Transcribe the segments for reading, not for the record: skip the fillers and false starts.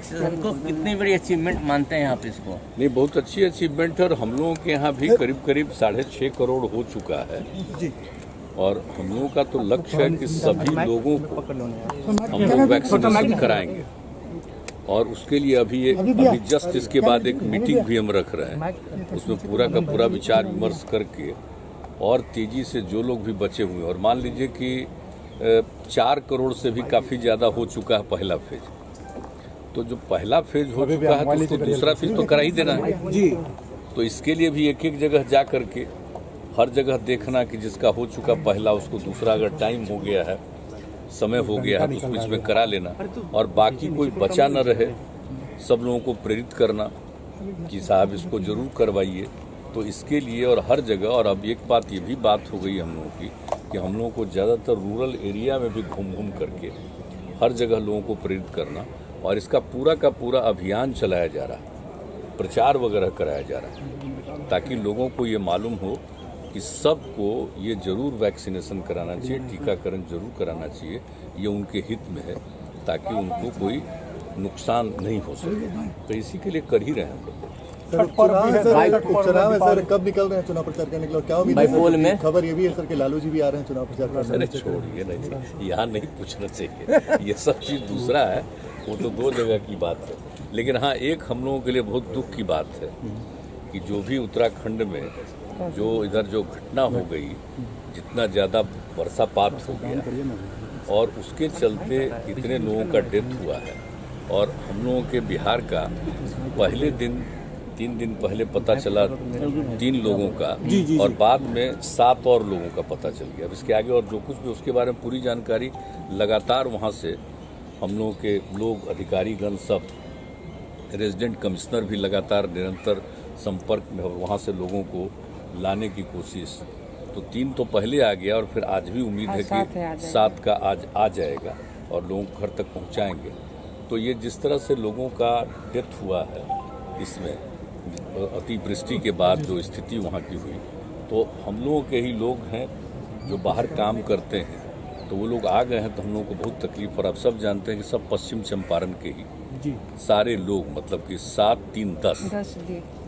Vaccination को कितनी बड़ी अचीवमेंट मानते हैं आप इसको? नहीं, बहुत अच्छी अचीवमेंट है और हम लोगों के यहाँ भी करीब करीब 6.5 करोड़ हो चुका है जी। और हम लोगों का तो लक्ष्य है कि सभी लोगों को हम लोग वैक्सीनेशन कराएंगे और उसके लिए अभी जस्ट इसके बाद एक मीटिंग भी हम रख रहे हैं। उसमें पूरा का पूरा विचार विमर्श करके और तेजी से जो लोग भी बचे हुए हैं, और मान लीजिए कि 4 करोड़ से भी काफ़ी ज़्यादा हो चुका है पहला फेज, तो जो पहला फेज हो चुका है तो उसको दूसरा फेज तो करा ही देना है जी। तो इसके लिए भी एक एक जगह जा करके हर जगह देखना कि जिसका हो चुका पहला उसको दूसरा, अगर टाइम हो गया है, समय हो गया है, तो उस बीच में करा लेना और बाकी कोई बचा न रहे, सब लोगों को प्रेरित करना कि साहब इसको जरूर करवाइए। तो इसके लिए और हर जगह, और अब एक बात ये भी बात हो गई हम लोगों की कि हम लोगों को ज़्यादातर रूरल एरिया में भी घूम घूम करके हर जगह लोगों को प्रेरित करना और इसका पूरा का पूरा अभियान चलाया जा रहा है, प्रचार वगैरह कराया जा रहा है, ताकि लोगों को ये मालूम हो कि सबको ये जरूर वैक्सीनेशन कराना चाहिए, टीकाकरण जरूर कराना चाहिए, ये उनके हित में है, ताकि उनको कोई नुकसान नहीं हो सके। तो इसी के लिए कर ही रहे हैं। उपचुनाव है सर, कब निकल रहे हैं चुनाव प्रचार करने के लिए? क्या उम्मीद है? खबर ये भी है सर कि लालू जी भी आ रहे हैं चुनाव प्रचार करने। अरे छोड़िए, नहीं, यहाँ नहीं पूछना चाहिए, ये सब चीज़ दूसरा है, वो तो 2 जगह की बात है। लेकिन हाँ, एक हम लोगों के लिए बहुत दुख की बात है कि जो भी उत्तराखंड में जो इधर जो घटना हो गई, जितना ज़्यादा वर्षापात हो गया और उसके चलते इतने लोगों का डेथ हुआ है, और हम लोगों के बिहार का पहले दिन 3 दिन पहले पता चला 3 लोगों का और बाद में 7 और लोगों का पता चल गया। अब इसके आगे और जो कुछ भी उसके बारे में पूरी जानकारी लगातार वहाँ से हम लोगों के लोग, अधिकारीगण, सब रेजिडेंट कमिश्नर भी लगातार निरंतर संपर्क में और वहाँ से लोगों को लाने की कोशिश। तो 3 तो पहले आ गया और फिर आज भी उम्मीद है कि 7 का आज आ जाएगा और लोगों को घर तक पहुँचाएंगे। तो ये जिस तरह से लोगों का डेथ हुआ है, इसमें अतिवृष्टि के बाद जो स्थिति वहाँ की हुई, तो हम लोगों के ही लोग हैं जो बाहर काम करते हैं, तो वो लोग आ गए हैं, तो हम लोगों को बहुत तकलीफ। और आप सब जानते हैं कि सब पश्चिम चंपारण के ही सारे लोग, मतलब कि 7, 3,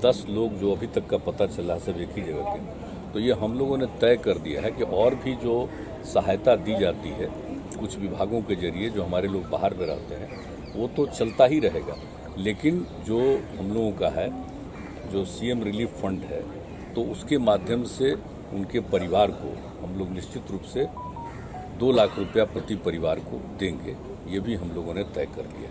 10 लोग जो अभी तक का पता चला, सब एक ही जगह के। तो ये हम लोगों ने तय कर दिया है कि और भी जो सहायता दी जाती है कुछ विभागों के जरिए, जो हमारे लोग बाहर में रहते हैं, वो तो चलता ही रहेगा। लेकिन जो हम लोगों का है, जो सीएम रिलीफ फंड है, तो उसके माध्यम से उनके परिवार को हम लोग निश्चित रूप से 2 लाख रुपया प्रति परिवार को देंगे, ये भी हम लोगों ने तय कर लिया।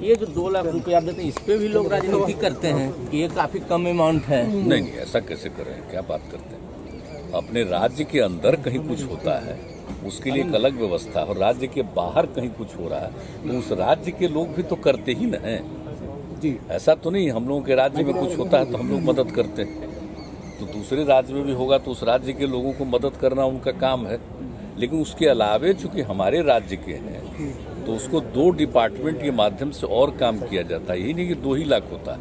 ये जो 2 लाख रुपया देते हैं, इस पे भी लोग राजनीति करते हैं कि ये काफी कम अमाउंट है। नहीं, ऐसा कैसे कर रहे हैं, क्या बात करते हैं? अपने राज्य के अंदर कहीं कुछ होता है उसके लिए एक अलग व्यवस्था है, और राज्य के बाहर कहीं कुछ हो रहा है तो उस राज्य के लोग भी तो करते ही न हैं जी। ऐसा तो नहीं हम लोगों के राज्य में कुछ होता है तो हम लोग मदद करते हैं, तो दूसरे राज्य में भी होगा तो उस राज्य के लोगों को मदद करना उनका काम है। लेकिन उसके अलावे चूंकि हमारे राज्य के हैं तो उसको 2 डिपार्टमेंट के माध्यम से और काम किया जाता है। यही नहीं कि 2 ही लाख होता है,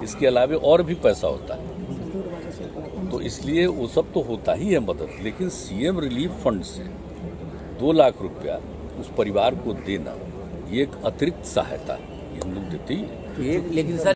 इसके अलावे और भी पैसा होता है, तो इसलिए वो सब तो होता ही है मदद। लेकिन सीएम रिलीफ फंड से 2 लाख रुपया उस परिवार को देना, ये एक अतिरिक्त सहायता है, ये हम लोग देते ही हैं। लेकिन सर